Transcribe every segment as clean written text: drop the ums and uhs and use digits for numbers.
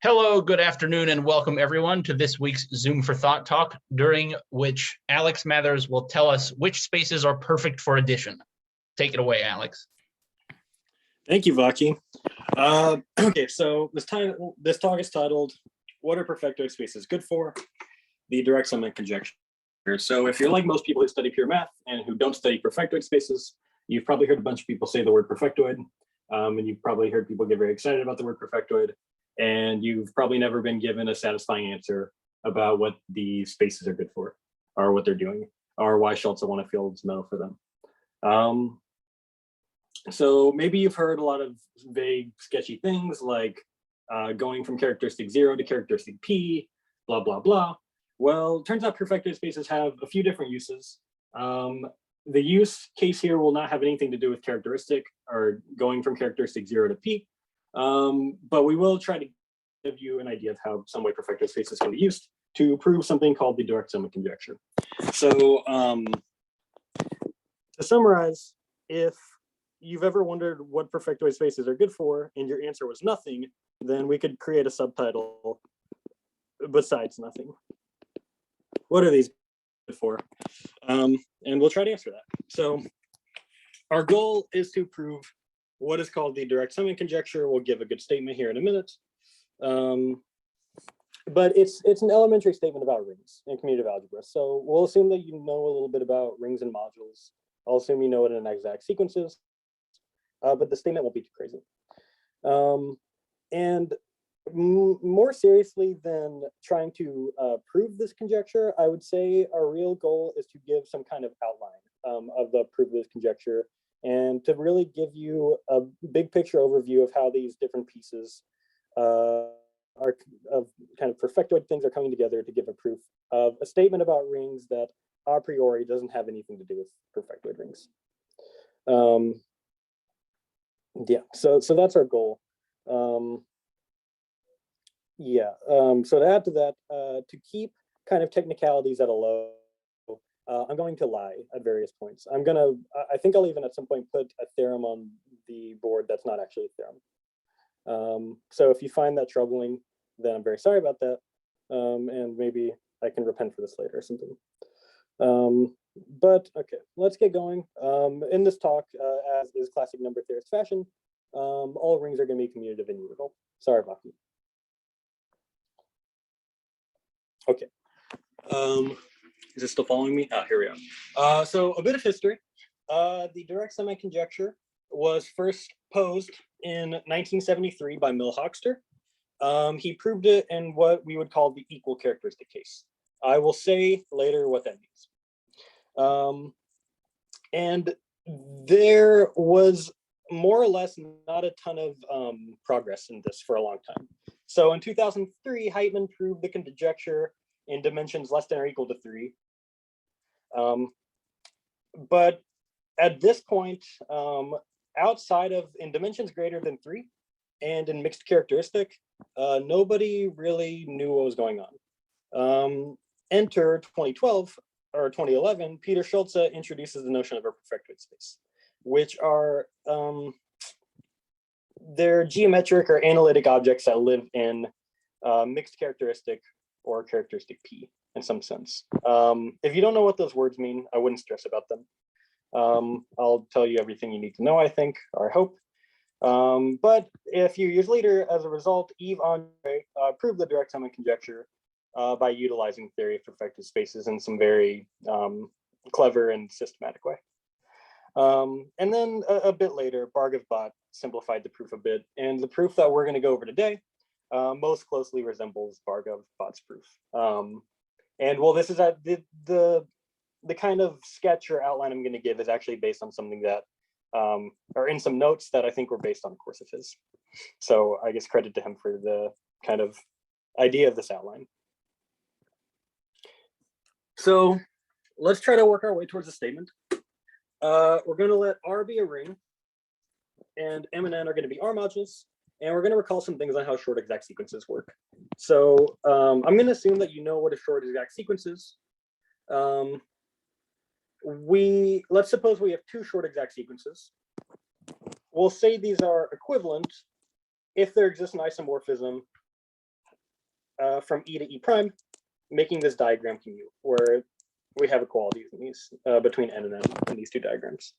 Hello, good afternoon, and welcome everyone to this week's Zoom for Thought Talk, during which Alex Mathers will tell us which spaces are perfect for addition. Take it away, Alex. Thank you, Vaki. Okay, so this talk is titled, What are Perfectoid Spaces Good For? The Direct Summand Conjecture. So if you're like most people who study pure math and who don't study perfectoid spaces, you've probably heard a bunch of people say the word perfectoid, and you've probably heard people get very excited about the word perfectoid, and you've probably never been given a satisfying answer about what these spaces are good for, or what they're doing, or why Schulze-Wanne fields matter for them. So maybe you've heard a lot of vague, sketchy things like going from characteristic 0 to characteristic p, blah, blah, blah. Well, it turns out perfectoid spaces have a few different uses. The use case here will not have anything to do with characteristic or going from characteristic 0 to p, but we will try to give you an idea of how some way perfectoid spaces can be used to prove something called the Direct Summand Conjecture. So to summarize, if you've ever wondered what perfectoid spaces are good for and your answer was nothing, then we could create a subtitle besides nothing. What are these good for? And we'll try to answer that. So our goal is to prove what is called the Direct Summand Conjecture. We'll give a good statement here in a minute. But it's an elementary statement about rings in commutative algebra. So we'll assume that you know a little bit about rings and modules. I'll assume you know what an exact sequence is, but the statement won't be too crazy. And more seriously than trying to prove this conjecture, I would say our real goal is to give some kind of outline of the proof of this conjecture, and to really give you a big picture overview of how these different pieces are of kind of perfectoid things are coming together to give a proof of a statement about rings that a priori doesn't have anything to do with perfectoid rings. Yeah, so that's our goal. So to add to that, to keep kind of technicalities at a low, I'm going to lie at various points. I think I'll even at some point put a theorem on the board that's not actually a theorem. So if you find that troubling, then I'm very sorry about that. And maybe I can repent for this later or something. But okay, let's get going. In this talk, as is classic number theorist fashion, all rings are going to be commutative and unital. Sorry, Vaki. Okay. Is it still following me? Here we are. So a bit of history. The Direct Summand Conjecture was first posed in 1973 by Milhoxter. He proved it in what we would call the equal characteristic case. I will say later what that means. And there was more or less not a ton of progress in this for a long time. So in 2003, Heitman proved the conjecture in dimensions less than or equal to 3. But at this point, outside of in dimensions greater than 3 and in mixed characteristic, nobody really knew what was going on. Enter 2012 or 2011, Peter Schulze introduces the notion of a perfectoid space, which are they're geometric or analytic objects that live in mixed characteristic or characteristic P in some sense. If you don't know what those words mean, I wouldn't stress about them. I'll tell you everything you need to know, I think, or I hope. But a few years later, as a result, Yves Andre proved the Direct Summand Conjecture by utilizing theory of perfected spaces in some very clever and systematic way. And then a bit later, Bhargav-Bhatt simplified the proof a bit, and the proof that we're going to go over today most closely resembles Bhargav-Bhatt's proof. And well, this is the kind of sketch or outline I'm going to give is actually based on something that, or in some notes that I think were based on a course of his. So I guess credit to him for the kind of idea of this outline. So let's try to work our way towards a statement. We're going to let R be a ring, and M and N are going to be R modules, and we're going to recall some things on how short exact sequences work. So I'm going to assume that you know what a short exact sequence is. Let's suppose we have 2 short exact sequences. We'll say these are equivalent if there exists an isomorphism from E to E prime, making this diagram commute, where we have equalities in these between n and n in these two diagrams.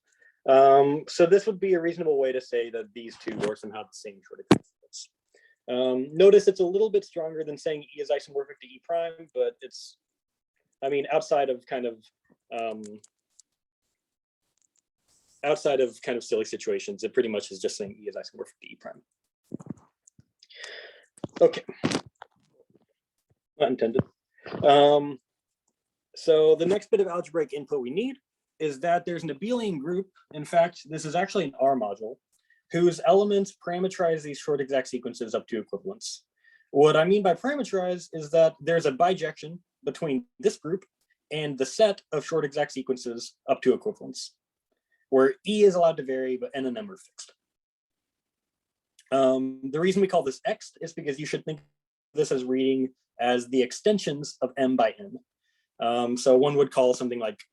So this would be a reasonable way to say that these two are somehow the same short exact sequence. Notice it's a little bit stronger than saying E is isomorphic to E prime, but it's, I mean, outside of kind of silly situations, it pretty much is just saying E is isomorphic to E prime. Okay, not intended. So the next bit of algebraic input we need is that there's an abelian group. In fact, this is actually an R module whose elements parameterize these short exact sequences up to equivalence. What I mean by parameterize is that there's a bijection between this group and the set of short exact sequences up to equivalence, where E is allowed to vary, but N and M are fixed. The reason we call this X is because you should think of this as reading as the extensions of M by N. So one would call something like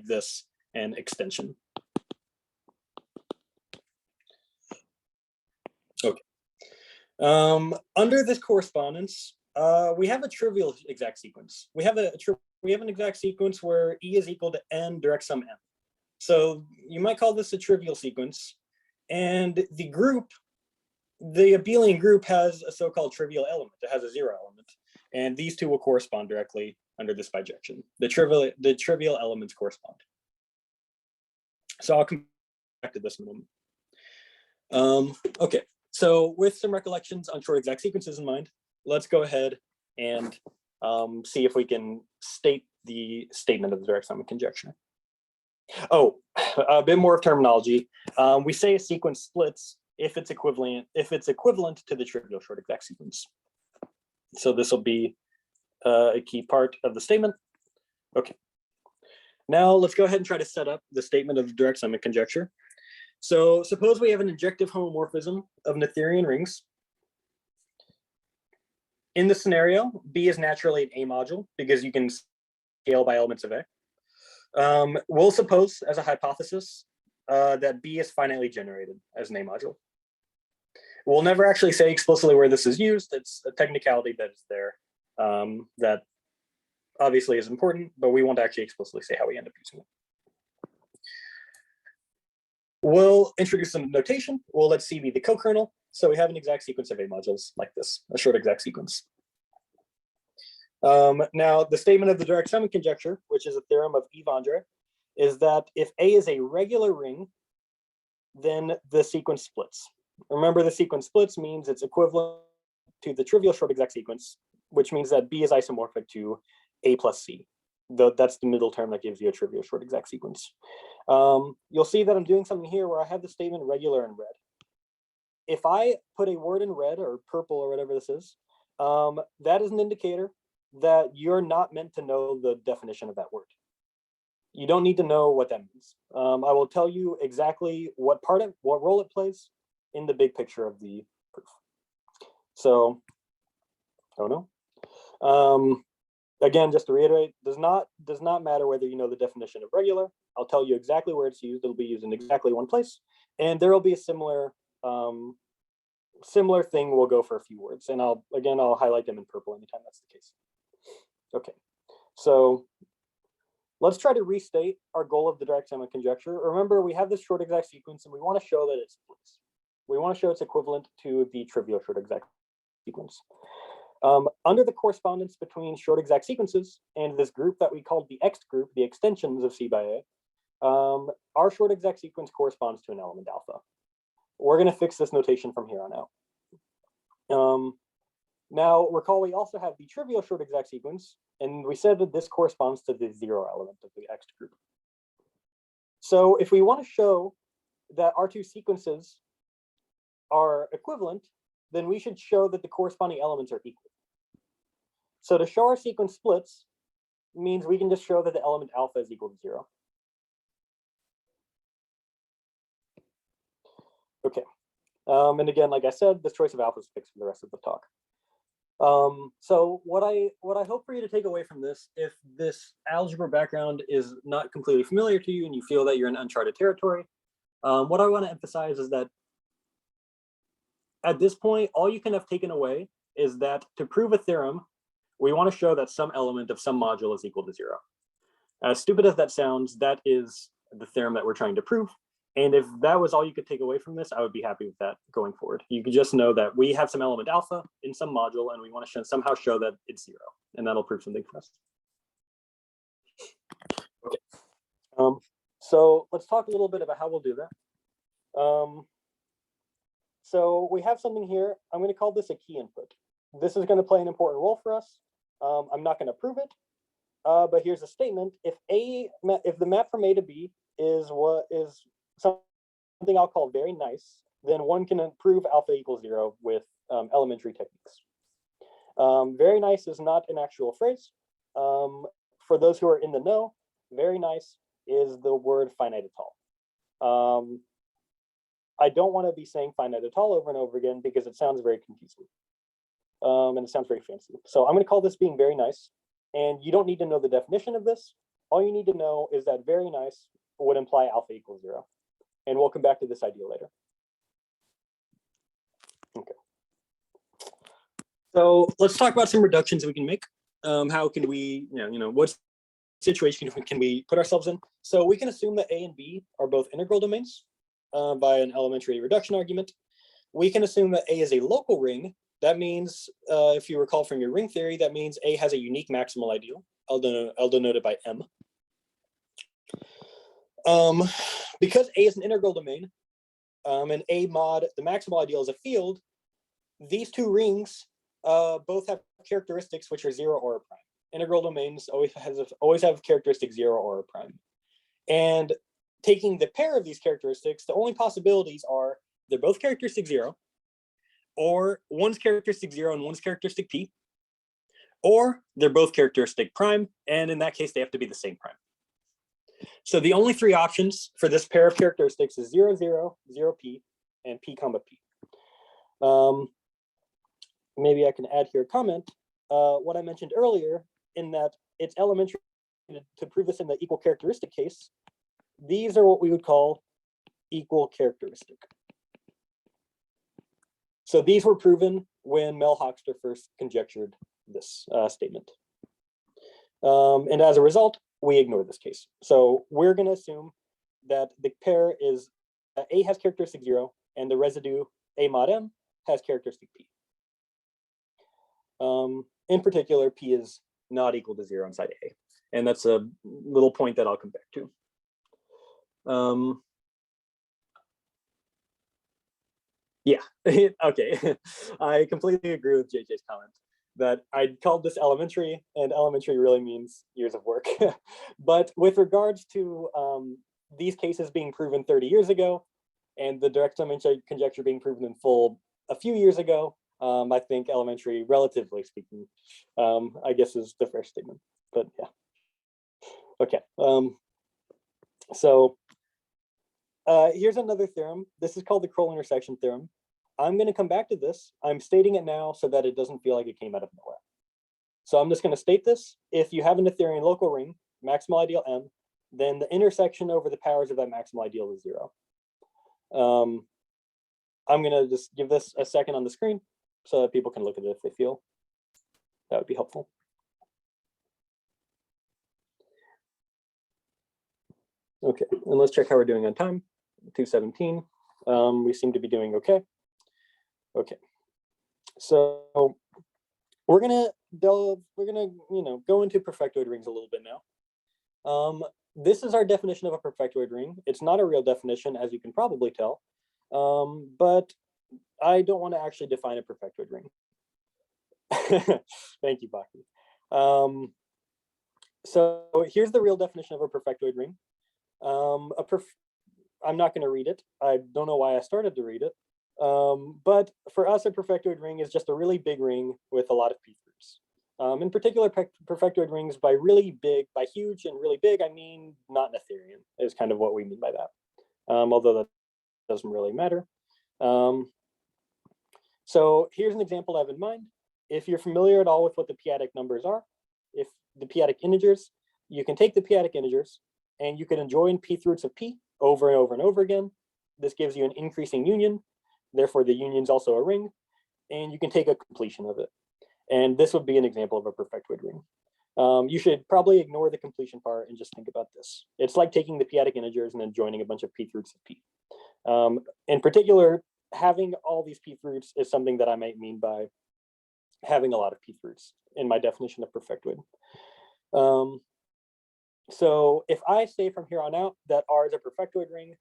this an extension. Okay. Under this correspondence, we have a trivial exact sequence. We have an exact sequence where E is equal to N direct sum M. So you might call this a trivial sequence. And the abelian group has a so-called trivial element. It has a zero element. And these two will correspond directly under this bijection. The trivial elements correspond. So I'll come back to this in a moment. Okay, so with some recollections on short exact sequences in mind, let's go ahead and see if we can state the statement of the direct Summand conjecture. Oh, a bit more of terminology. We say a sequence splits if it's equivalent to the trivial short exact sequence. So this will be a key part of the statement. Okay. Now let's go ahead and try to set up the statement of the direct Summand conjecture. So suppose we have an injective homomorphism of Noetherian rings. In this scenario, B is naturally an A module because you can scale by elements of A. We'll suppose as a hypothesis that B is finitely generated as an A module. We'll never actually say explicitly where this is used. It's a technicality that is there that obviously is important, but we won't actually explicitly say how we end up using it. We'll introduce some notation. We'll let C be the co-kernel. So we have an exact sequence of A modules like this, a short exact sequence. Now, the statement of the direct Summand conjecture, which is a theorem of Yves Andre, is that if A is a regular ring, then the sequence splits. Remember, the sequence splits means it's equivalent to the trivial short exact sequence, which means that B is isomorphic to A plus C. That's the middle term that gives you a trivial short exact sequence. You'll see that I'm doing something here where I have the statement regular in red. If I put a word in red or purple or whatever this is, that is an indicator that you're not meant to know the definition of that word. You don't need to know what that means. I will tell you exactly what role it plays in the big picture of the proof. So, oh no. Again, just to reiterate, does not matter whether you know the definition of regular. I'll tell you exactly where it's used. It'll be used in exactly one place, and there will be a similar thing. We'll go for a few words, and I'll highlight them in purple anytime that's the case. Okay, so let's try to restate our goal of the direct Summand conjecture. Remember, we have this short exact sequence, and we want to show that it splits. We want to show it's equivalent to the trivial short exact sequence. Under the correspondence between short exact sequences and this group that we called the X group, the extensions of C by A, our short exact sequence corresponds to an element alpha. We're going to fix this notation from here on out. Now, recall we also have the trivial short exact sequence, and we said that this corresponds to the zero element of the X group. So if we want to show that our two sequences are equivalent, then we should show that the corresponding elements are equal. So to show our sequence splits means we can just show that the element alpha is equal to 0. Okay. And again, like I said, this choice of alpha is fixed for the rest of the talk. So what I hope for you to take away from this, if this algebra background is not completely familiar to you and you feel that you're in uncharted territory, what I want to emphasize is that at this point, all you can have taken away is that to prove a theorem, we want to show that some element of some module is equal to 0. As stupid as that sounds, that is the theorem that we're trying to prove. And if that was all you could take away from this, I would be happy with that going forward. You could just know that we have some element alpha in some module, and we want to somehow show that it's 0, and that'll prove something for us. Okay. So let's talk a little bit about how we'll do that. So we have something here. I'm going to call this a key input. This is going to play an important role for us. I'm not going to prove it, but here's a statement. If the map from A to B is something I'll call very nice, then one can prove alpha equals 0 with elementary techniques. Very nice is not an actual phrase. For those who are in the know, very nice is the word finite at all. I don't want to be saying finite at all over and over again because it sounds very confusing. And it sounds very fancy. So I'm going to call this being very nice. And you don't need to know the definition of this. All you need to know is that very nice would imply alpha equals 0. And we'll come back to this idea later. Okay. So let's talk about some reductions we can make. How can we, what situation can we put ourselves in? So we can assume that A and B are both integral domains by an elementary reduction argument. We can assume that A is a local ring. That means, if you recall from your ring theory, that means A has a unique maximal ideal. I'll denote it by M. Because A is an integral domain, and A mod, the maximal ideal is a field, these two rings both have characteristics which are 0 or a prime. Integral domains always have characteristics 0 or a prime. And taking the pair of these characteristics, the only possibilities are they're both characteristic 0, or one's characteristic 0 and one's characteristic P, or they're both characteristic prime, and in that case, they have to be the same prime. So the only three options for this pair of characteristics is 0, 0, 0, P, and P comma P. Maybe I can add here a comment. What I mentioned earlier, in that it's elementary to prove this in the equal characteristic case, these are what we would call equal characteristic. So these were proven when Mel Hochster first conjectured this statement. And as a result, we ignore this case. So we're going to assume that the pair is A has characteristic 0, and the residue A mod M has characteristic P. In particular, P is not equal to 0 inside A. And that's a little point that I'll come back to. Yeah, okay. I completely agree with JJ's comment that I called this elementary, and elementary really means years of work. But with regards to these cases being proven 30 years ago, and the direct summand conjecture being proven in full a few years ago, I think elementary, relatively speaking, I guess is the first statement, but yeah. Okay, so here's another theorem. This is called the Kroll intersection theorem. I'm going to come back to this. I'm stating it now so that it doesn't feel like it came out of nowhere. So I'm just going to state this. If you have an Arithurian local ring, maximal ideal M, then the intersection over the powers of that maximal ideal is 0. I'm going to just give this a second on the screen so that people can look at it if they feel that would be helpful. Okay, and let's check how we're doing on time. 2:17. We seem to be doing okay. Okay, so we're gonna go into perfectoid rings a little bit now. This is our definition of a perfectoid ring. It's not a real definition, as you can probably tell, but I don't want to actually define a perfectoid ring. Thank you, Baki. So here's the real definition of a perfectoid ring. I'm not going to read it. I don't know why I started to read it. But for us, a perfectoid ring is just a really big ring with a lot of p-groups. In particular, perfectoid rings by really big, by huge and really big, I mean not Noetherian is kind of what we mean by that. Although that doesn't really matter. So here's an example I have in mind. If you're familiar at all with what the p-adic numbers are, if the p-adic integers, you can take the p-adic integers and you can enjoin p-th roots of p over and over and over again. This gives you an increasing union. Therefore, the union is also a ring. and you can take a completion of it. And this would be an example of a perfectoid ring. You should probably ignore the completion part and just think about this. It's like taking the p-adic integers and then joining a bunch of p roots of p. In particular, having all these p roots is something that I might mean by having a lot of p roots in my definition of perfectoid. So if I say from here on out that R is a perfectoid ring,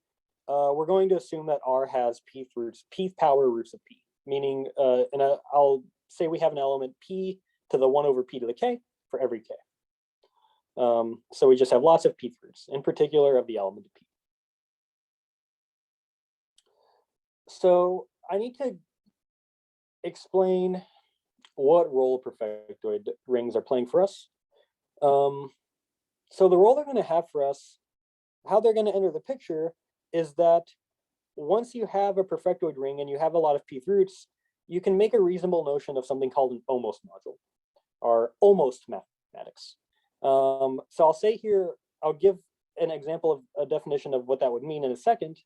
we're going to assume that R has p roots, p power roots of p, meaning, I'll say we have an element p to the 1 over p to the k for every k. So we just have lots of p roots, in particular of the element of p. So I need to explain what role perfectoid rings are playing for us. So the role they're going to have for us, how they're going to enter the picture, is that once you have a perfectoid ring and you have a lot of p roots, you can make a reasonable notion of something called an almost module, or almost mathematics. So I'll say here, I'll give an example of a definition of what that would mean in a second.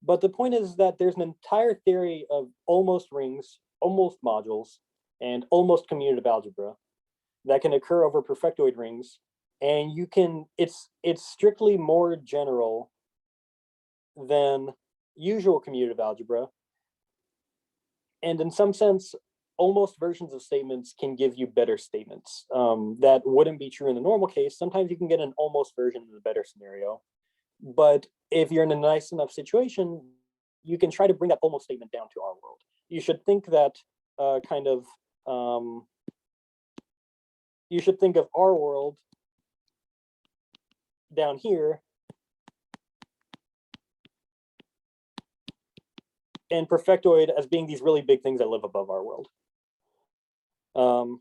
But the point is that there's an entire theory of almost rings, almost modules, and almost commutative algebra that can occur over perfectoid rings. And you can, it's strictly more general than usual commutative algebra. And in some sense, almost versions of statements can give you better statements that wouldn't be true in the normal case. Sometimes you can get an almost version in the better scenario. But if you're in a nice enough situation, you can try to bring that almost statement down to our world. You should think that you should think of our world down here and perfectoid as being these really big things that live above our world. And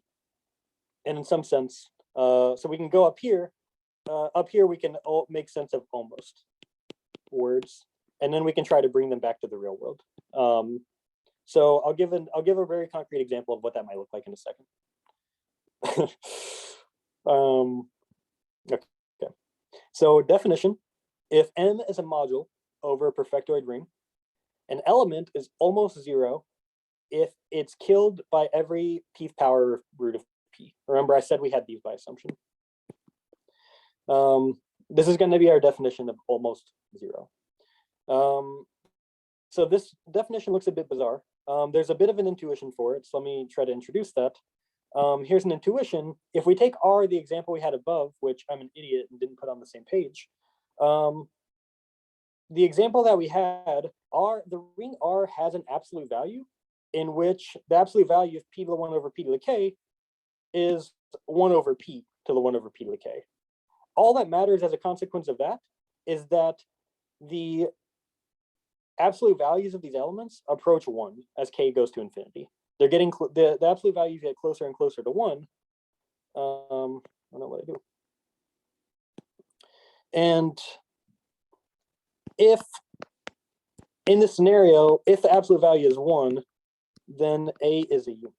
in some sense, so we can go up here. Up here, we can make sense of almost words, and then we can try to bring them back to the real world. So I'll give a very concrete example of what that might look like in a second. Okay. So definition: if M is a module over a perfectoid ring, an element is almost zero if it's killed by every p power root of p. Remember, I said we had these by assumption. This is going to be our definition of almost zero. So this definition looks a bit bizarre. There's a bit of an intuition for it, so let me try to introduce that. Here's an intuition. If we take R, the example we had above, which I'm an idiot and didn't put on the same page, the example that we had, the ring R has an absolute value in which the absolute value of p to the 1 over p to the k is 1 over p to the 1 over p to the k. All that matters as a consequence of that is that the absolute values of these elements approach 1 as k goes to infinity. They're getting the absolute values get closer and closer to 1. I don't know what I do. And if in this scenario, if the absolute value is 1, then A is a unit.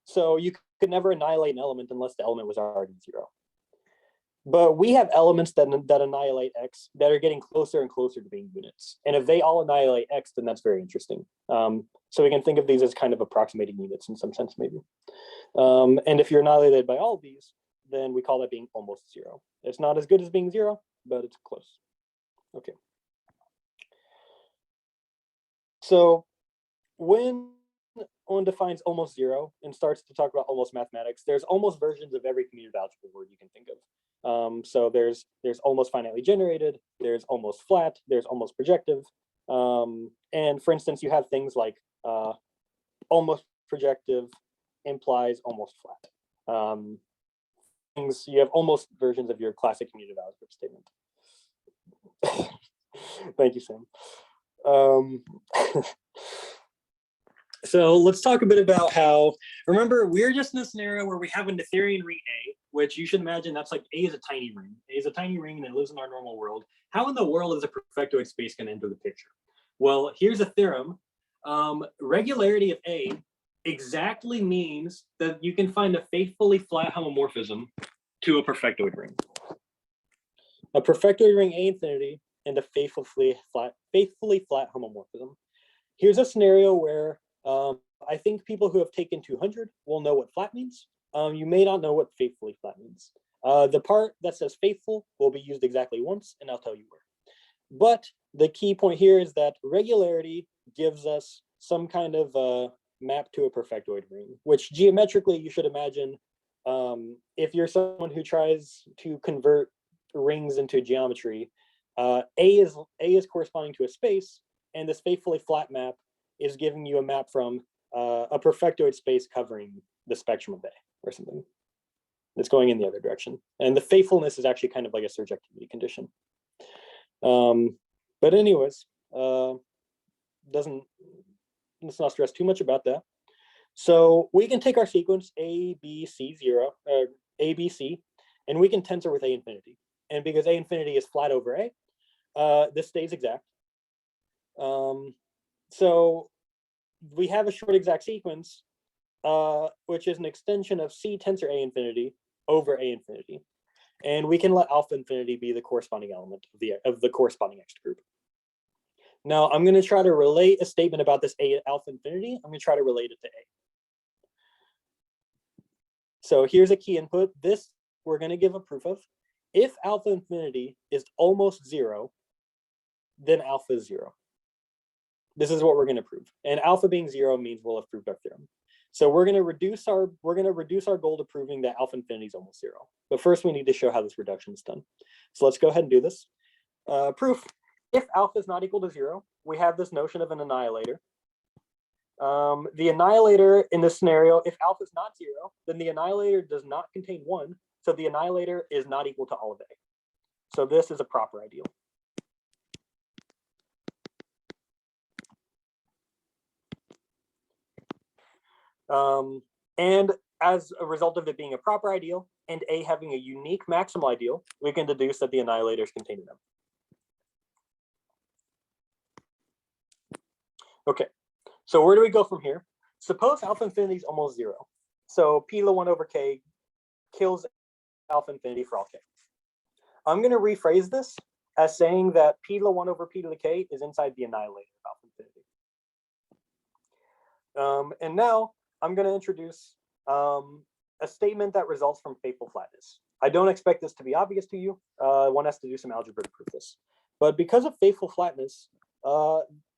So you could never annihilate an element unless the element was already 0. But we have elements that annihilate X that are getting closer and closer to being units. And if they all annihilate X, then that's very interesting. So we can think of these as kind of approximating units in some sense, maybe. And if you're annihilated by all of these, then we call that being almost 0. It's not as good as being 0, but it's close. Okay. So when one defines almost 0 and starts to talk about almost mathematics, there's almost versions of every commutative algebra word you can think of. So there's almost finitely generated, there's almost flat, there's almost projective. And for instance, you have things like almost projective implies almost flat. You have almost versions of your classic commutative algebra statement. Thank you, Sam. So let's talk a bit about how, remember, we're just in a scenario where we have a Noetherian ring A, which you should imagine that's like A is a tiny ring. A is a tiny ring and it lives in our normal world. How in the world is a perfectoid space going to enter the picture? Well, here's a theorem. Regularity of A exactly means that you can find a faithfully flat homomorphism to a perfectoid ring. A perfectoid ring A infinity and a faithfully flat homomorphism. here's a scenario where I think people who have taken 200 will know what flat means. You may not know what faithfully flat means. The part that says faithful will be used exactly once, and I'll tell you where. But the key point here is that regularity gives us some kind of map to a perfectoid ring, which geometrically you should imagine if you're someone who tries to convert rings into geometry, A is corresponding to a space, and this faithfully flat map is giving you a map from a perfectoid space covering the spectrum of A or something. It's going in the other direction. And the faithfulness is actually kind of like a surjectivity condition. But anyways, let's not stress too much about that. So we can take our sequence A, B, C, 0, A, B, C, and we can tensor with A infinity. And because A infinity is flat over A, this stays exact. So we have a short exact sequence, which is an extension of C tensor A infinity over A infinity. And we can let alpha infinity be the corresponding element of the corresponding X group. Now I'm going to try to relate a statement about this A alpha infinity. I'm going to try to relate it to A. So here's a key input. This we're going to give a proof of. If alpha infinity is almost 0, then alpha is 0. This is what we're going to prove. And alpha being 0 means we'll have proved our theorem. So we're going to reduce our goal to proving that alpha infinity is almost 0. But first we need to show how this reduction is done. So let's go ahead and do this. Proof: if alpha is not equal to 0, we have this notion of an annihilator. The annihilator in this scenario, if alpha is not 0, then the annihilator does not contain 1. So the annihilator is not equal to all of A. So this is a proper ideal. And as a result of it being a proper ideal and A having a unique maximal ideal, we can deduce that the annihilator is contained in them. Okay, so where do we go from here? Suppose alpha infinity is almost 0. So P to the 1 over K kills alpha infinity for all K. I'm going to rephrase this as saying that P to the 1 over P to the K is inside the annihilator of alpha infinity. And now I'm going to introduce a statement that results from faithful flatness. I don't expect this to be obvious to you. One has to do some algebra to prove this. But because of faithful flatness,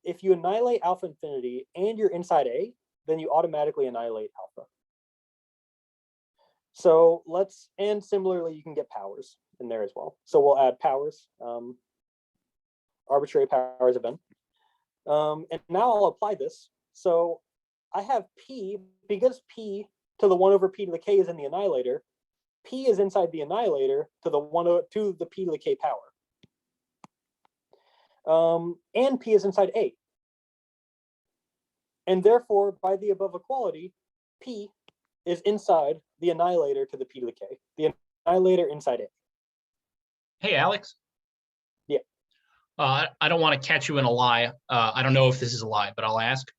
if you annihilate alpha infinity and you're inside A, then you automatically annihilate alpha. So and similarly, you can get powers in there as well. So we'll add powers, arbitrary powers of n. And now I'll apply this. So I have P, because P to the 1 over P to the K is in the annihilator, P is inside the annihilator to the P to the K power. And P is inside A. And therefore, by the above equality, P is inside the annihilator to the P to the K, the annihilator inside A. Hey, Alex. Yeah. I don't want to catch you in a lie. I don't know if this is a lie, but I'll ask.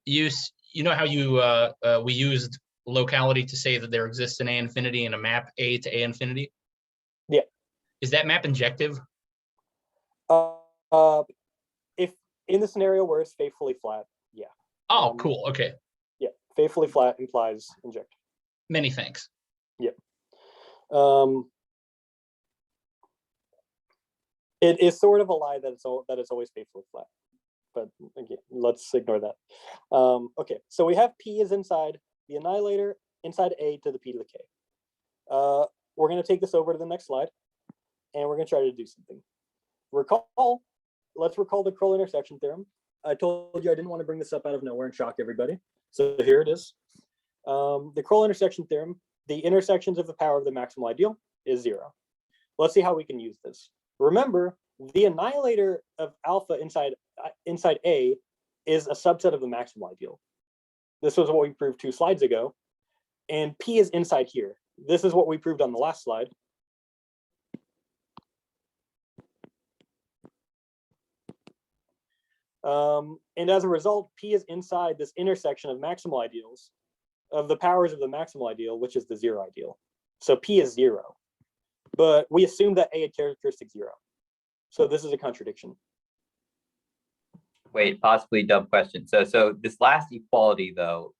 You know how we used locality to say that there exists an A infinity and a map A to A infinity? Yeah. Is that map injective? If in the scenario where it's faithfully flat, yeah. Oh, cool. Okay. Yeah, faithfully flat implies inject. Many thanks. Yeah. It is sort of a lie that it's always faithfully flat, but again, let's ignore that. Okay, so we have P is inside the annihilator inside A to the P to the K. We're going to take this over to the next slide, and we're going to try to do something. Let's recall the Kroll intersection theorem. I told you I didn't want to bring this up out of nowhere and shock everybody. So here it is. The Kroll intersection theorem, the intersections of the power of the maximal ideal is 0. Let's see how we can use this. Remember, the annihilator of alpha inside A is a subset of the maximal ideal. This was what we proved 2 slides ago. And P is inside here. This is what we proved on the last slide. And as a result, P is inside this intersection of maximal ideals, of the powers of the maximal ideal, which is the 0 ideal. So P is 0. But we assume that A had characteristic 0. So this is a contradiction. Wait, possibly dumb question. So this last equality though,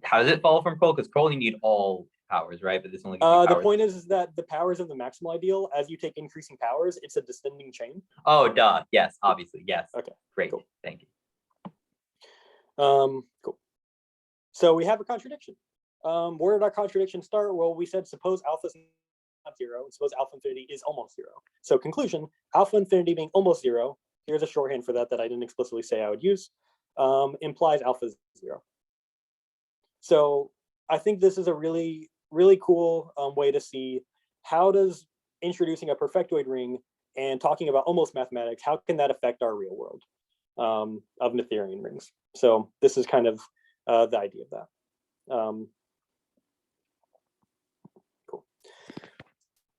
how does it follow from curl? Because curl you need all powers, right? But this only gives you The powers. point is that the powers of the maximal ideal, as you take increasing powers, it's a descending chain. Oh, duh. Yes, obviously. Yes. Okay. Great. Cool. Thank you. Cool. So we have a contradiction. Where did our contradiction start? Well, we said suppose alpha is not zero, and suppose alpha infinity is almost zero. So conclusion, alpha infinity being almost zero, here's a shorthand for that I didn't explicitly say I would use, implies alpha is zero. So I think this is a really, really cool way to see how does introducing a perfectoid ring and talking about almost mathematics, how can that affect our real world of Noetherian rings? So this is kind of the idea of that. Cool.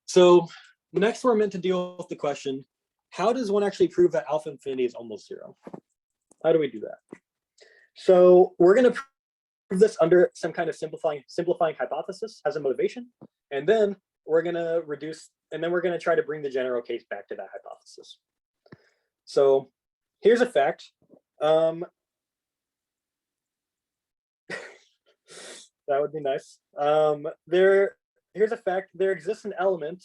So next we're meant to deal with the question, how does one actually prove that alpha infinity is almost zero? How do we do that? So we're going to prove this under some kind of simplifying hypothesis as a motivation, and then we're going to reduce, and then we're going to try to bring the general case back to that hypothesis. So here's a fact. That would be nice. Here's a fact. There exists an element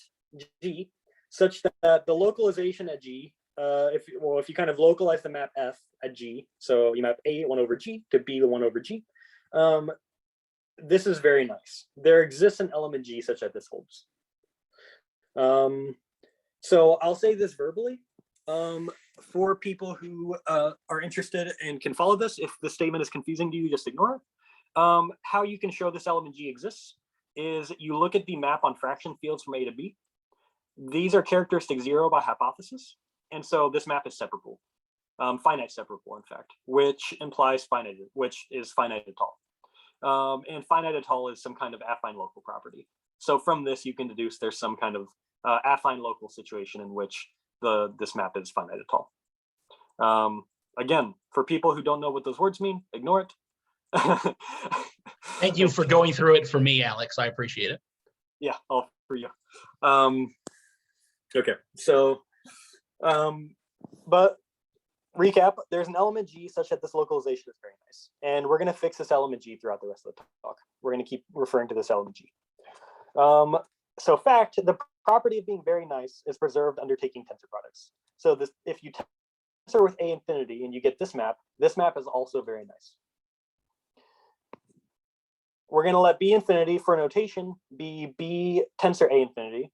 G such that the localization at G, if you kind of localize the map F at G, so you map A 1 over G to B 1 over G, this is very nice. There exists an element G such that this holds. So I'll say this verbally. For people who are interested and can follow this, if the statement is confusing to you, just ignore it. How you can show this element G exists is you look at the map on fraction fields from A to B. These are characteristic 0 by hypothesis. And so this map is separable, finite separable, in fact, which implies finite, which is finite at all. And finite at all is some kind of affine local property. So from this, you can deduce there's some kind of affine local situation in which this map is finite at all. Again, for people who don't know what those words mean, ignore it. Thank you for going through it for me, Alex. I appreciate it. Yeah, all for you. Okay, so, but recap, there's an element G such that this localization is very nice. And we're going to fix this element G throughout the rest of the talk. We're going to keep referring to this element G. So fact, the property of being very nice is preserved under taking tensor products. So this, if you tensor with A infinity and you get this map is also very nice. We're going to let B infinity for notation be B tensor A infinity.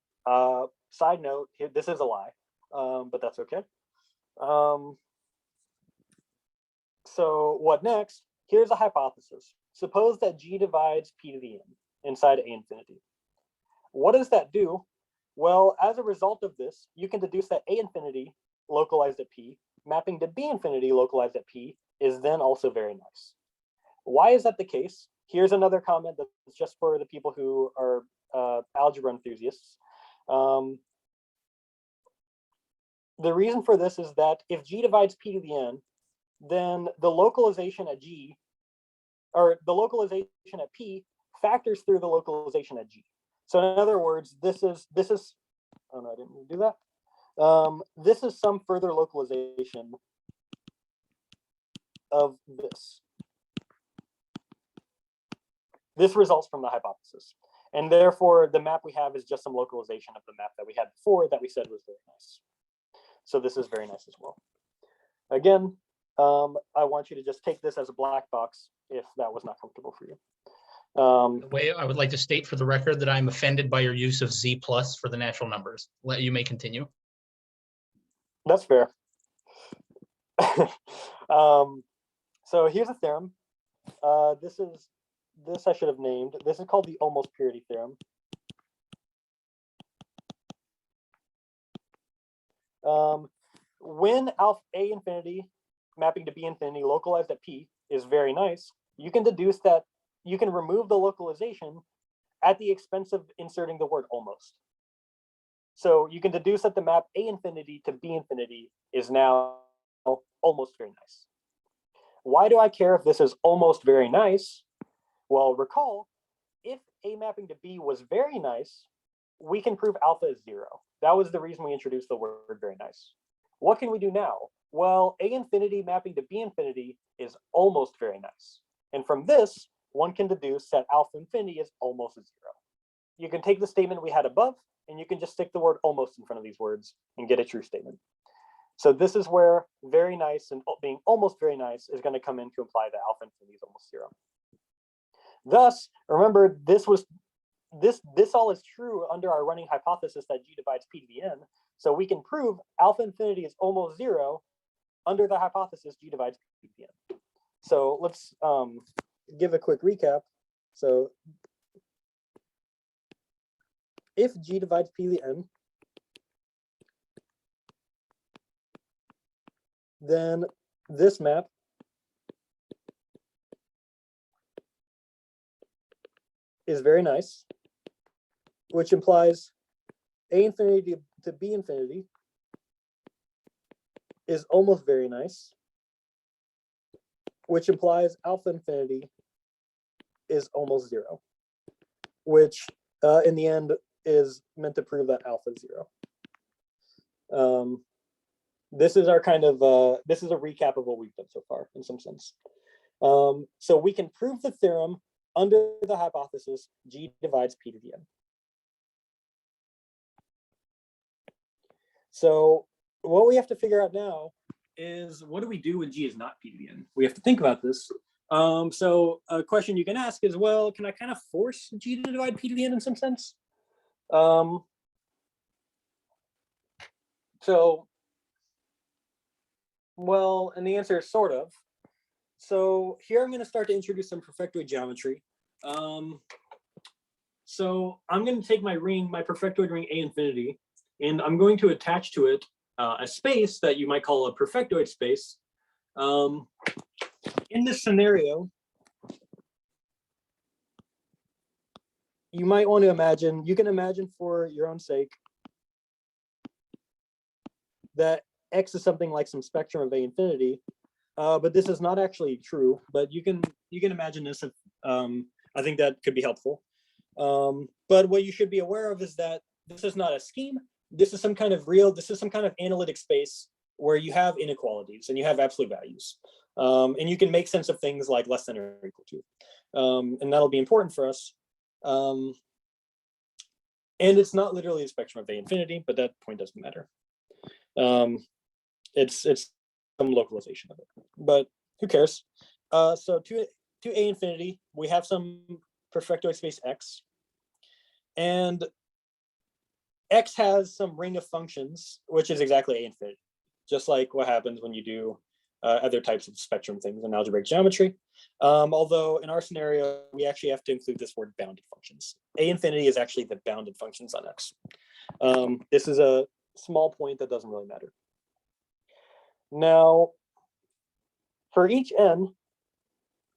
Side note, this is a lie, but that's okay. So what next? Here's a hypothesis. Suppose that G divides P to the n inside A infinity. What does that do? Well, as a result of this, you can deduce that A infinity localized at P, mapping to B infinity localized at P, is then also very nice. Why is that the case? Here's another comment that's just for the people who are algebra enthusiasts. The reason for this is that if G divides P to the n, then the localization at G, or the localization at P, factors through the localization at G. So in other words, this is, oh no, I didn't mean to do that. This is some further localization of this. This results from the hypothesis. And therefore, the map we have is just some localization of the map that we had before that we said was very nice. So this is very nice as well. Again, I want you to just take this as a black box if that was not comfortable for you. The way I would like to state for the record that I'm offended by your use of Z plus for the natural numbers. You may continue. That's fair. So here's a theorem. This I should have named. This is called the almost purity theorem. When alpha A infinity mapping to B infinity localized at P is very nice, you can deduce that you can remove the localization at the expense of inserting the word almost. So you can deduce that the map A infinity to B infinity is now almost very nice. Why do I care if this is almost very nice? Well, recall, if A mapping to B was very nice, we can prove alpha is 0. That was the reason we introduced the word very nice. What can we do now? Well, A infinity mapping to B infinity is almost very nice. And from this, one can deduce that alpha infinity is almost 0. You can take the statement we had above, and you can just stick the word almost in front of these words and get a true statement. So this is where very nice and being almost very nice is going to come in to imply that alpha infinity is almost 0. Thus, remember, this all is true under our running hypothesis that G divides P to the n. So we can prove alpha infinity is almost 0 under the hypothesis G divides P to the n. So let's give a quick recap. So if G divides P to the n, then this map is very nice, which implies A infinity to B infinity is almost very nice, which implies alpha infinity is almost 0, which in the end is meant to prove that alpha is 0. This is our kind of, this is a recap of what we've done so far in some sense. So we can prove the theorem under the hypothesis G divides P to the n. So what we have to figure out now is, what do we do when G is not P to the n? We have to think about this. So a question you can ask is, well, can I kind of force G to divide P to the n in some sense? Well, and the answer is sort of. So here I'm going to start to introduce some perfectoid geometry. So I'm going to take my ring, my perfectoid ring A infinity, and I'm going to attach to it a space that you might call a perfectoid space. In this scenario, you might want to imagine, you can imagine for your own sake, that X is something like some spectrum of A infinity, but this is not actually true, but you can imagine this. I think that could be helpful. But what you should be aware of is that this is not a scheme. This is some kind of analytic space where you have inequalities and you have absolute values. And you can make sense of things like less than or equal to. And that'll be important for us. And it's not literally a spectrum of A infinity, but that point doesn't matter. It's some localization of it, but who cares? So to A infinity, we have some perfectoid space X, and X has some ring of functions, which is exactly A infinity, just like what happens when you do other types of spectrum things in algebraic geometry. Although in our scenario, we actually have to include this word bounded functions. A infinity is actually the bounded functions on X. This is a small point that doesn't really matter. Now, for each n,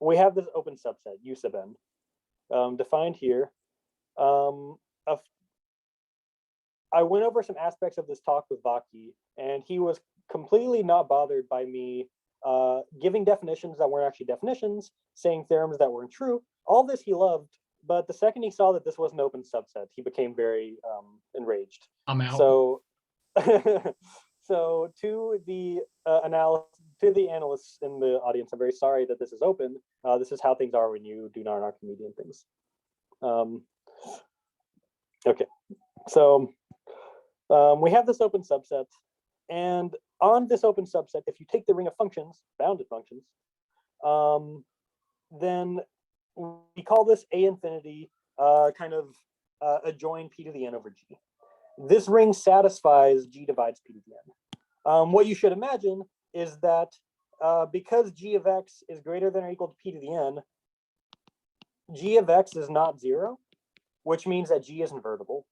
we have this open subset, U sub n, defined here. I went over some aspects of this talk with Vaki, and he was completely not bothered by me giving definitions that weren't actually definitions, saying theorems that weren't true. All this he loved, but the second he saw that this was an open subset, he became very enraged. I'm out. So, so to the analysts in the audience, I'm very sorry that this is open. This is how things are when you do non-Archimedean things. Okay, so we have this open subset, and on this open subset, if you take the ring of functions, bounded functions, then we call this A infinity kind of adjoin P to the n over G. This ring satisfies G divides P to the n. What you should imagine is that because G of X is greater than or equal to P to the n, G of X is not 0, which means that G is invertible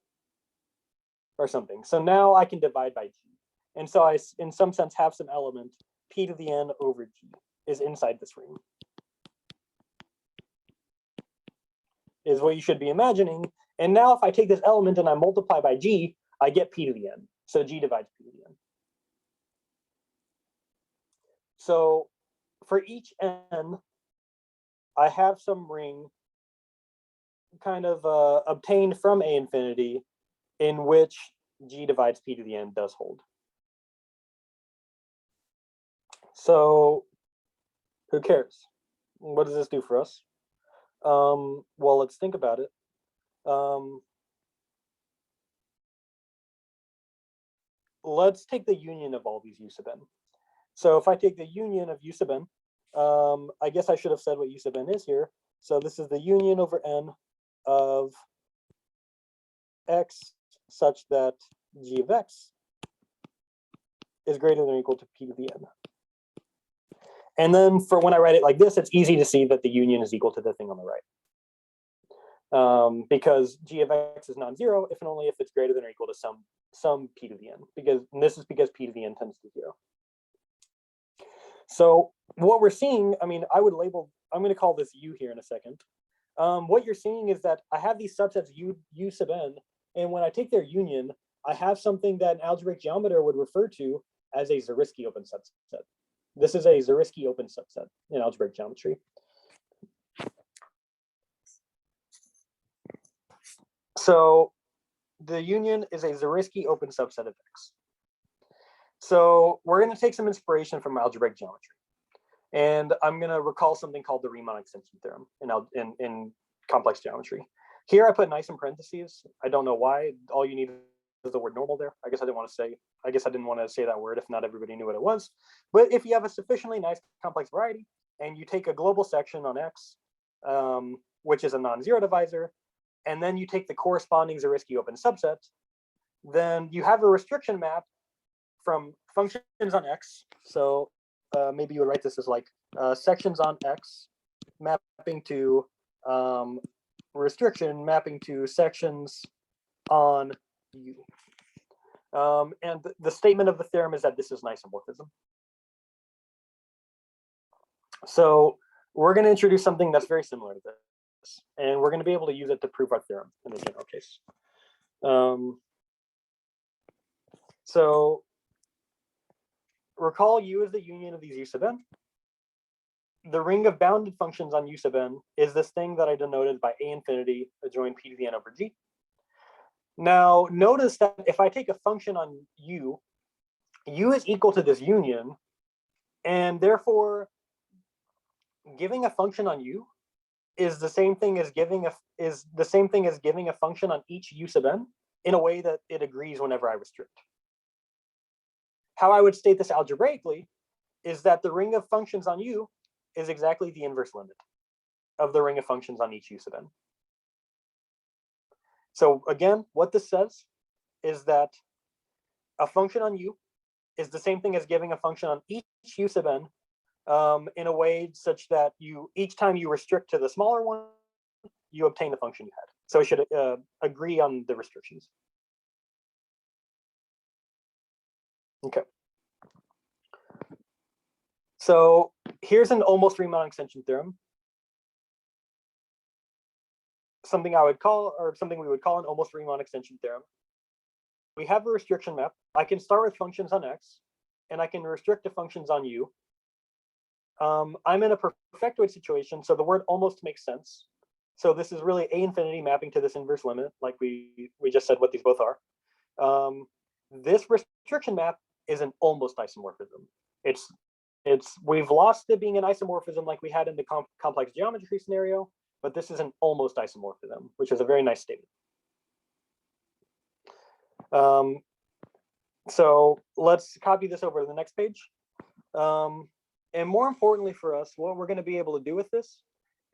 or something. So now I can divide by G. And so I, in some sense, have some element P to the n over G is inside this ring. Is what you should be imagining. And now if I take this element and I multiply by G, I get P to the n. So G divides P to the n. So for each n, I have some ring kind of obtained from A infinity in which G divides P to the n does hold. So who cares? What does this do for us? Well, let's think about it. Let's take the union of all these u sub n. So if I take the union of u sub n, I guess I should have said what u sub n is here. So this is the union over n of x such that g of x is greater than or equal to p to the n. And then for when I write it like this, it's easy to see that the union is equal to the thing on the right. Because g of x is non-zero if and only if it's greater than or equal to some p to the n, and this is because p to the n tends to 0. So what we're seeing, I mean, I'm going to call this u here in a second. What you're seeing is that I have these subsets u sub n, and when I take their union, I have something that an algebraic geometer would refer to as a Zariski open subset. This is a Zariski open subset in algebraic geometry. So the union is a Zariski open subset of X. So we're going to take some inspiration from algebraic geometry. And I'm going to recall something called the Riemann extension theorem in complex geometry. Here I put nice in parentheses. I don't know why. All you need is the word normal there. I guess I didn't want to say that word if not everybody knew what it was. But if you have a sufficiently nice complex variety and you take a global section on X, which is a non-zero divisor, and then you take the corresponding Zariski open subset, then you have a restriction map from functions on X. So maybe you would write this as like sections on X mapping to restriction mapping to sections on U. And the statement of the theorem is that this is an isomorphism. So we're going to introduce something that's very similar to this, and we're going to be able to use it to prove our theorem in the general case. So recall U is the union of these U sub n. The ring of bounded functions on U sub n is this thing that I denoted by a infinity adjoined p to the n over g. Now notice that if I take a function on U, U is equal to this union, and therefore giving a function on U is the same thing as giving a function on each U sub n in a way that it agrees whenever I restrict. How I would state this algebraically is that the ring of functions on U is exactly the inverse limit of the ring of functions on each U sub n. So again, what this says is that a function on U is the same thing as giving a function on each U sub n in a way such that each time you restrict to the smaller one, you obtain the function you had. So it should agree on the restrictions. Okay. So here's an almost Riemann extension theorem. Something we would call an almost Riemann extension theorem. We have a restriction map. I can start with functions on X, and I can restrict to functions on U. I'm in a perfectoid situation, so the word almost makes sense. So this is really a infinity mapping to this inverse limit, like we just said what these both are. This restriction map is an almost isomorphism. We've lost it being an isomorphism like we had in the complex geometry scenario, but this is an almost isomorphism, which is a very nice statement. So let's copy this over to the next page. And more importantly for us, what we're going to be able to do with this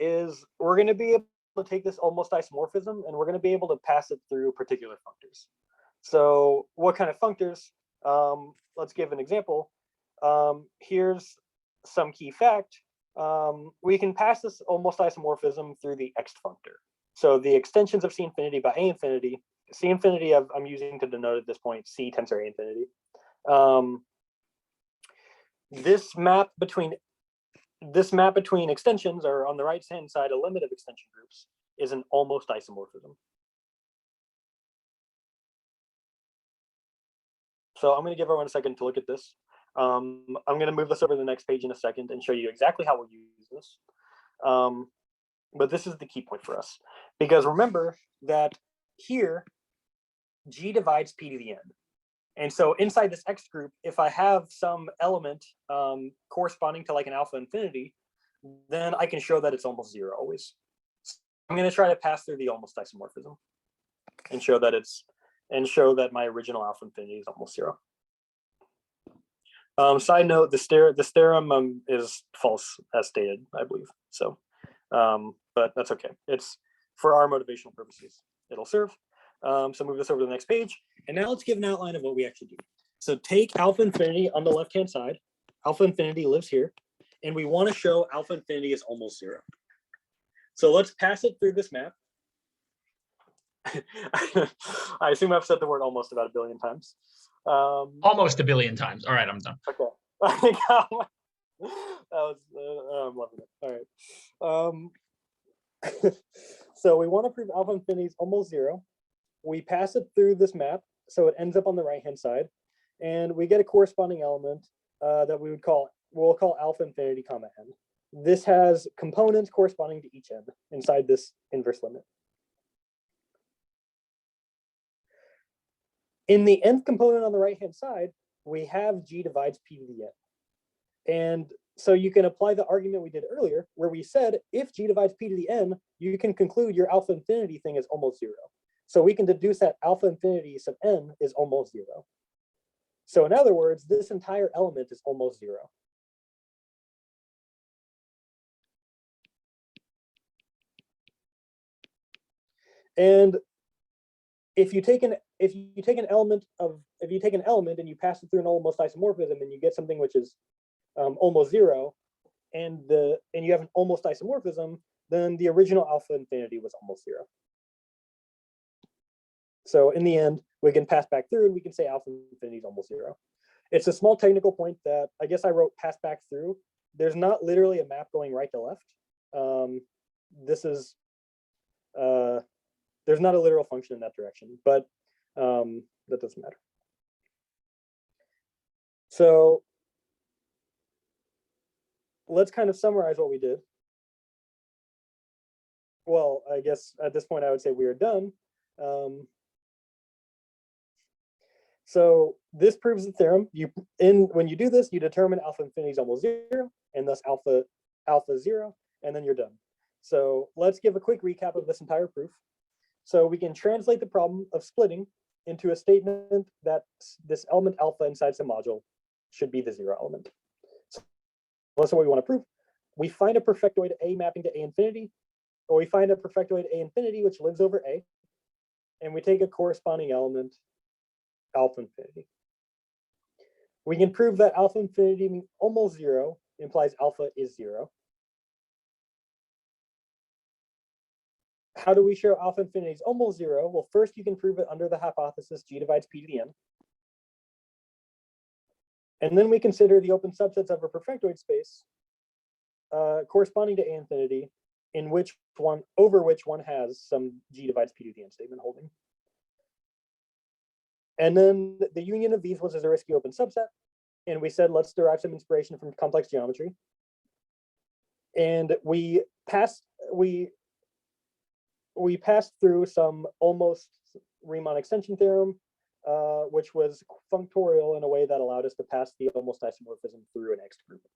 is we're going to be able to take this almost isomorphism and we're going to be able to pass it through particular functors. So what kind of functors? Let's give an example. Here's some key fact. We can pass this almost isomorphism through the X functor. So the extensions of C infinity by A infinity, C infinity I'm using to denote at this point C tensor A infinity. This map between extensions, or on the right hand side, a limit of extension groups, is an almost isomorphism. So I'm going to give everyone a second to look at this. I'm going to move this over to the next page in a second and show you exactly how we'll use this. But this is the key point for us, because remember that here G divides P to the n. And so inside this X group, if I have some element corresponding to like an alpha infinity, then I can show that it's almost zero always. So I'm going to try to pass through the almost isomorphism and show that my original alpha infinity is almost zero. Side note: this theorem is false as stated, I believe. So, but that's okay. It's for our motivational purposes. It'll serve. So move this over to the next page, and now let's give an outline of what we actually do. So take alpha infinity on the left-hand side. Alpha infinity lives here, and we want to show alpha infinity is almost zero. So let's pass it through this map. I assume I've said the word almost about 1 billion times. Almost 1 billion times. All right, I'm done. Okay. I'm loving it. All right. So we want to prove alpha infinity is almost zero. We pass it through this map, so it ends up on the right-hand side, and we get a corresponding element that we'll call alpha infinity comma n. This has components corresponding to each n inside this inverse limit. In the nth component on the right-hand side, we have g divides p to the n. And so you can apply the argument we did earlier, where we said if g divides p to the n, you can conclude your alpha infinity thing is almost zero. So we can deduce that alpha infinity sub n is almost zero. So in other words, this entire element is almost zero. And if you take an element and you pass it through an almost isomorphism and you get something which is almost zero, and you have an almost isomorphism, then the original alpha infinity was almost zero. So in the end, we can pass back through and we can say alpha infinity is almost zero. It's a small technical point that I guess I wrote pass back through. There's not literally a map going right to left. There's not a literal function in that direction, but that doesn't matter. So let's kind of summarize what we did. Well, I guess at this point I would say we are done. So this proves the theorem. When you do this, you determine alpha infinity is almost zero, and thus alpha zero, and then you're done. So let's give a quick recap of this entire proof. So we can translate the problem of splitting into a statement that this element alpha inside some module should be the zero element. So that's what we want to prove. We find a perfectoid A mapping to A infinity, or we find a perfectoid A infinity which lives over A, and we take a corresponding element alpha infinity. We can prove that alpha infinity means almost zero implies alpha is zero. How do we show alpha infinity is almost zero? Well, first you can prove it under the hypothesis g divides p to the n. And then we consider the open subsets of a perfectoid space corresponding to A infinity over which one has some g divides p to the n statement holding. And then the union of these was a Zariski open subset. And we said, let's derive some inspiration from complex geometry. And we passed through some almost Riemann extension theorem, which was functorial in a way that allowed us to pass the almost isomorphism through an X group.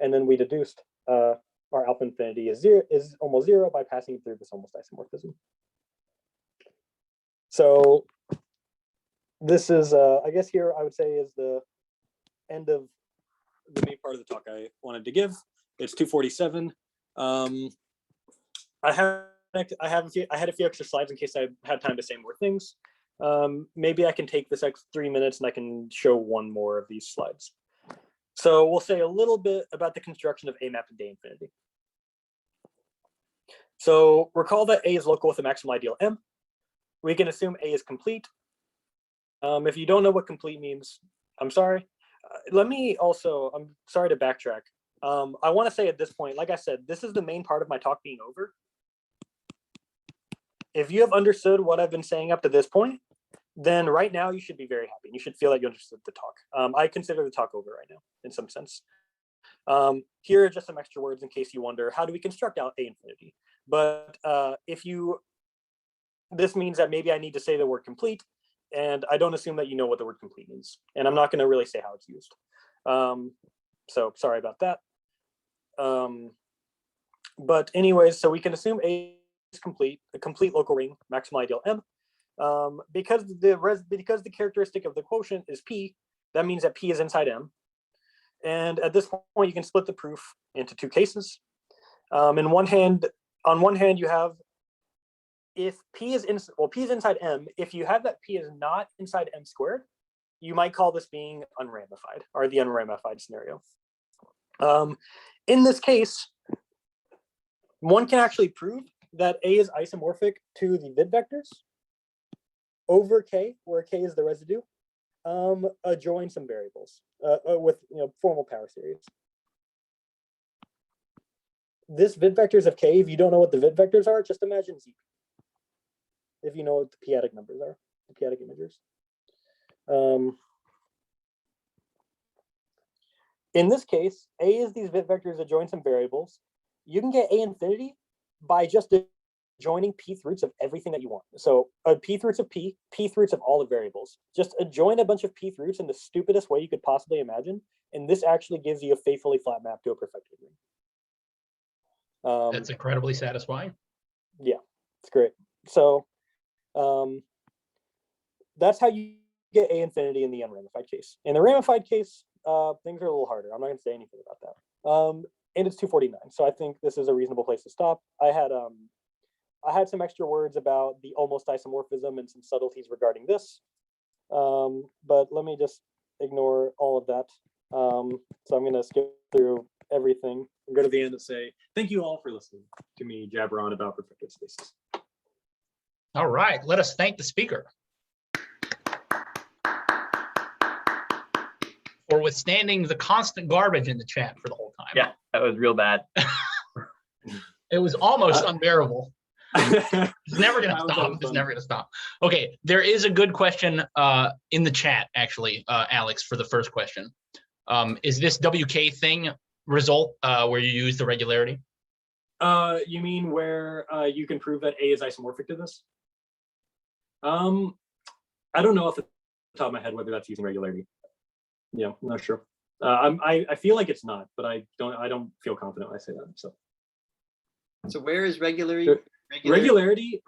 And then we deduced our alpha infinity is almost zero by passing through this almost isomorphism. So this is, I guess here I would say is the end of the main part of the talk I wanted to give. It's 2:47. I had a few extra slides in case I had time to say more things. Maybe I can take this next 3 minutes and I can show one more of these slides. So we'll say a little bit about the construction of A mapped to A infinity. So recall that A is local with a maximal ideal M. We can assume A is complete. If you don't know what complete means, I'm sorry. I'm sorry to backtrack. I want to say at this point, like I said, this is the main part of my talk being over. If you have understood what I've been saying up to this point, then right now you should be very happy. You should feel like you understood the talk. I consider the talk over right now in some sense. Here are just some extra words in case you wonder, how do we construct out A infinity? But this means that maybe I need to say the word complete. And I don't assume that you know what the word complete means. And I'm not going to really say how it's used. So sorry about that. But anyways, so we can assume A is complete, a complete local ring, maximal ideal M. Because the characteristic of the quotient is P, that means that P is inside M. And at this point, you can split the proof into two cases. On one hand, you have if P is inside M. If you have that P is not inside M squared, you might call this being unramified, or the unramified scenario. In this case, one can actually prove that A is isomorphic to the vid vectors over K, where K is the residue, adjoin some variables with formal power series. This vid vectors of K, if you don't know what the vid vectors are, just imagine Z. If you know what the p-adic numbers are, the p-adic integers. In this case, A is these vid vectors adjoin some variables. You can get A infinity by just adjoining p-th roots of everything that you want. So p-th roots of p-th roots of all the variables. Just adjoin a bunch of p-th roots in the stupidest way you could possibly imagine, and this actually gives you a faithfully flat map to a perfectoid ring. That's incredibly satisfying. Yeah, it's great. So that's how you get A infinity in the unramified case. In the ramified case, things are a little harder. I'm not going to say anything about that. And it's 249, so I think this is a reasonable place to stop. I had some extra words about the almost isomorphism and some subtleties regarding this, but let me just ignore all of that. So I'm going to skip through everything and go to the end and say thank you all for listening to me jabber on about perfectoid spaces. All right, let us thank the speaker for withstanding the constant garbage in the chat for the whole time. Yeah, that was real bad. It was almost unbearable. It's never going to stop. It's never going to stop. Okay, there is a good question in the chat, actually, Alex, for the first question. Is this WK thing result where you use the regularity? You mean where you can prove that A is isomorphic to this? I don't know off the top of my head whether that's using regularity. Yeah, I'm not sure. I feel like it's not, but I don't feel confident when I say that. So where is regularity? Regularity.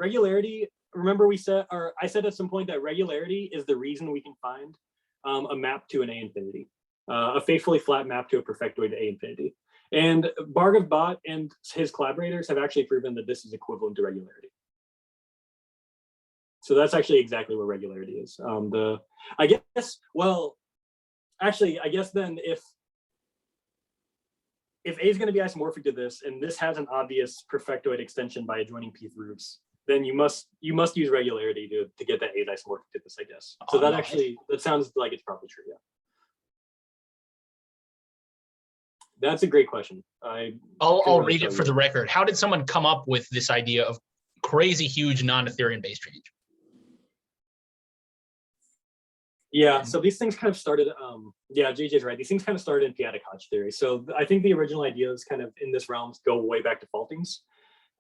Remember I said at some point that regularity is the reason we can find a map to an A infinity, a faithfully flat map to a perfectoid A infinity. And Bhargav Bhatt and his collaborators have actually proven that this is equivalent to regularity. So that's actually exactly what regularity is. I guess then if A is going to be isomorphic to this, and this has an obvious perfectoid extension by adjoining p-th roots, then you must use regularity to get that A is isomorphic to this, I guess. So that sounds like it's probably true. Yeah. That's a great question. I'll read it for the record. How did someone come up with this idea of crazy huge non-Ethereum base change? Yeah, so these things kind of started, yeah, JJ's right. These things kind of started in p-adic Hodge theory. So I think the original ideas kind of in this realm go way back to Faltings,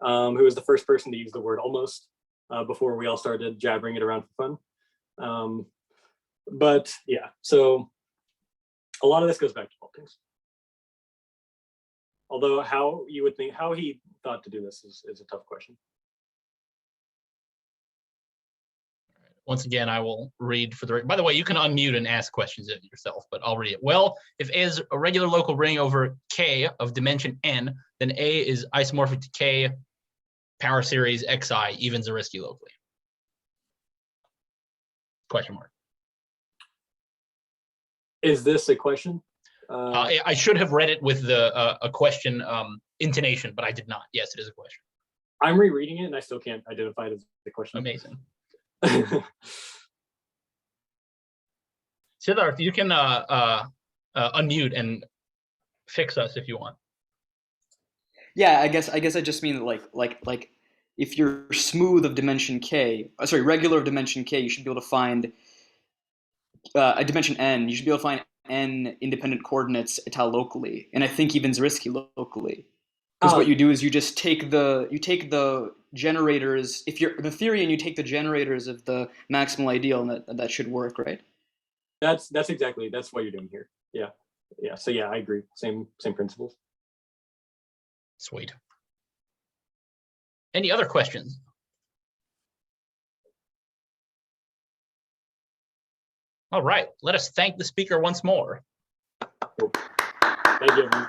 who was the first person to use the word almost before we all started jabbering it around for fun. But yeah, so a lot of this goes back to Faltings. Although how he thought to do this is a tough question. Once again, I will read for the. By the way, you can unmute and ask questions yourself, but I'll read it. Well, if A is a regular local ring over K of dimension n, then A is isomorphic to K power series xi even Zariski locally. Question mark. Is this a question? I should have read it with the a question intonation, but I did not. Yes, it is a question. I'm rereading it and I still can't identify it as the question. Amazing. Siddharth, you can unmute and fix us if you want. Yeah, I guess I just mean like if you're smooth of dimension k, regular of dimension k, you should be able to find a dimension n. You should be able to find n independent coordinates etal locally, and I think even Zariski locally. Because what you do is you just take the generators, if you're the theory and you take the generators of the maximal ideal, and that should work, right? That's what you're doing here. Yeah. So yeah, I agree. Same principles. Sweet. Any other questions? All right, let us thank the speaker once more. Cool. Thank you, everyone.